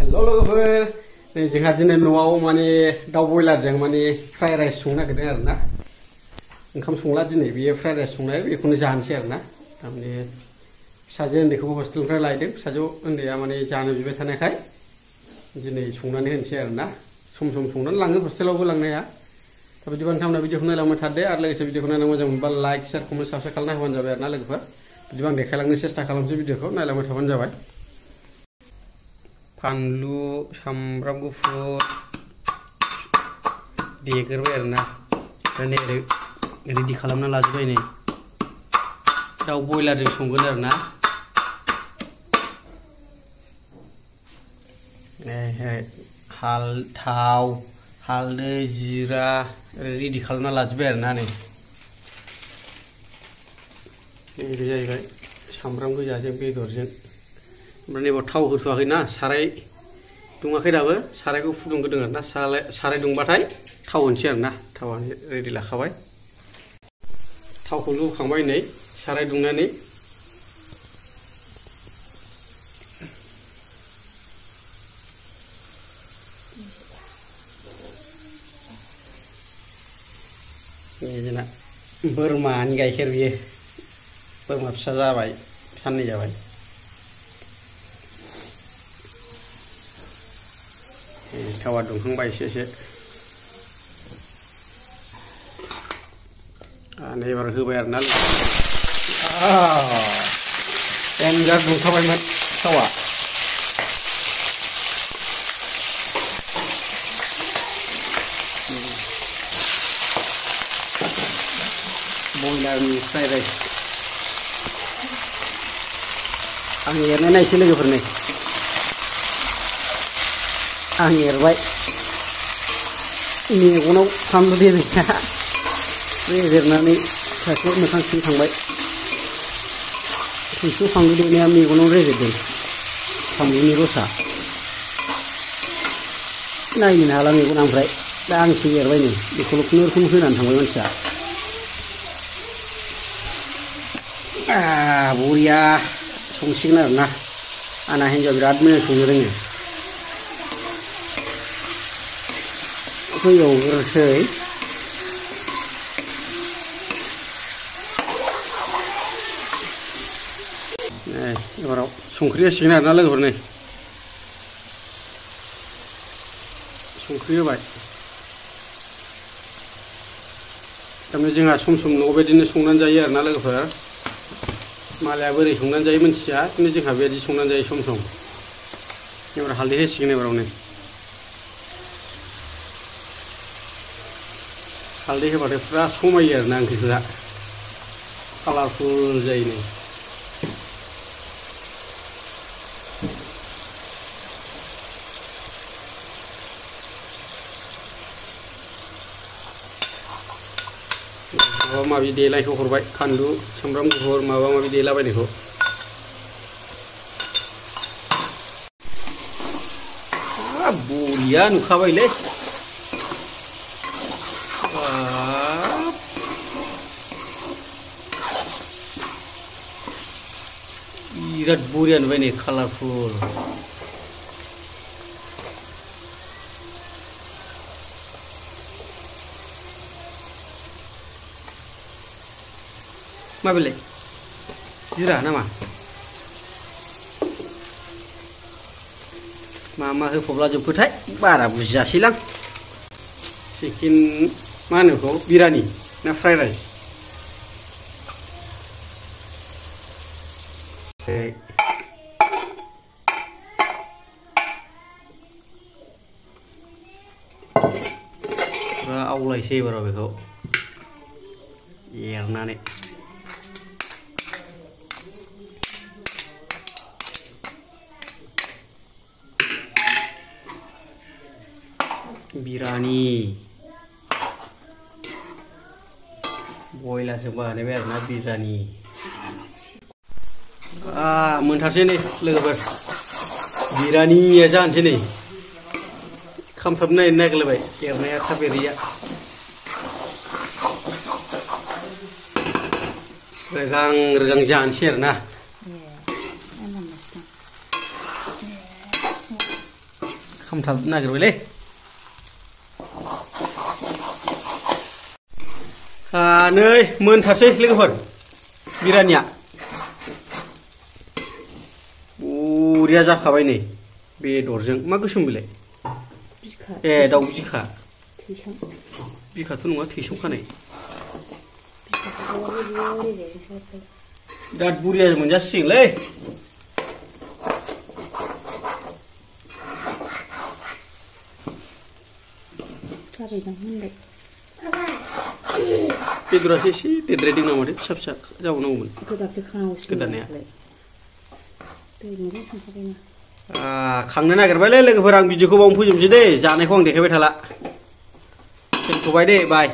hello लोगोफोर नै जोंहा दिनै न'आव माने दाउ बयलारजों माने फ्राइ राइस संनो नागिरदों आरोना ओंखाम संला दिनै बेयो फ्राइ राइस संनाय बेखौनो जानोसै आरोना थारमाने फिसाजो उन्दैखौबो हस्टेलनिफ्राय लायदों फिसाजो उन्दैया माने जानो बिबाय थानायखाय दिनै संनानै होनोसै आरोना सम सम संनानै लाङो हस्टेलावबो लांनाया दा बिदिबा नोंथांमोना भिडिअखौ नायलांबाय थादो आरो लोगोसे भिडिअखौ नायनो मोजां मोनबा लाइक शेयार कमेन्ट साबस्क्राइब खालामना होबानो जाबाय आरोना लोगोफोर बिदिबा आं देखायलांनो सेस्था खालामसै भिडिअखौ नायलांबाय थाबानो जाबाय फानलु सामब्राम गुफुर देग्रोबाय आरोना नै रेडि खालामना लाजोबबाय नै दाउ बयलारजों संगोन आरोना थाव हालदै जिरा रेडि खालामना लाजोबबाय आरोना नै बे जाहैबाय सामब्राम गोजाजों बेदरजों ओमफ्राय नैबाव थाव होथ'वाखैना साराय दुङाखै दाबो सारायखौ फुदुंग्रोदों आरोना साराय दुंबाथाय थाव होनोसै आरोना थावानो रेडि लाखाबाय थावखौ लुखांबाय नै साराय दुंनानै जोंना बोरमानि गाइखेर बियो बोरमा फिसा जाबाय साननै जाबाय थावा दुंखांबाय एसे एबार होबाय आरोना देन्जार दुंखाबायमोन थावा बयलारनि फ्राइ राइस आं एरनाय नायसै लोगोफोर नै आं एरबाय मेगनाव फानलु देनाया रेजेरनानै सासे मोखांथिं थांबाय संख्रि फानलु देनाया मेगनाव रेजेरदों फानलुनि रसा नायनो हाला मेगना ओमफ्राय दा आंसो एरबाय नै बेखौल' खुनुरुखुम होनानै थांबाय मानसिया बरिया संसिगोन आरोना आंना हिन्जाव बिराद मोजां संनो रोङो एवग्रोसै एबाराव संख्रि होसिगोन आरोना लोगोफोर नै संख्रि होबाय थारमाने जोंहा सम सम न'आव बेबायदिनो संनानै जायो आरोना लोगोफोर मालाया बोरै संनानै जायो मिन्थिया खिन्थु जोंहा बेबायदि संनानै जायो सम सम एबार हालदै होसिगोन एबाराव नै हालदै होबाथाय फुरा समायो आरोना ओंख्रिफोरा कालारफुल जायो नै माबा माबि देलायखौ हरबाय फानलु सामब्राम गुफुर माबा माबि देलाबायनायखौ बरिया नुखाबायलै बिराद बरिया नुबाय नै कालारफुल मा बेलाय जिरा नामा मा होफबला जोबखोथाय बारा बुजियासैलां चिकेन मा होनो बेखौ बिरियानि ना फ्राइ राइस फुरा आवलायसै एबाराव बेखौ एरनानै बिरियानि बयलारजों बानायबाय आरोना बिरियानि मोनथारसै नै लोगोफोर बिरियानिया जानोसै नै खामथाबनो नागिरलायबाय एरनाया थाब एरैया रेगां जानोसै आरोना खामथाब नागिरबायलै नै मोनथारसै लोगोफोर बिरानिया बुरिया जाखाबाय नै बेदरजों मा गोसोम बिलाय ए दाउ बिखा बिखाथ' नङा थैसोम खानाय बिराद बुरिया मोनजासिगोनलै बेदरासो एसे देद्रायदों नामाथाय फिसा फिसा जाबावनांगौमोन गोदानाया खांनो नागिरबायलै लोगोफोर आं भिडिअखौ बावनो फोजोबनोसै दे जानायखौ आं देखायबाय थाला दोनथ'बाय दे बाय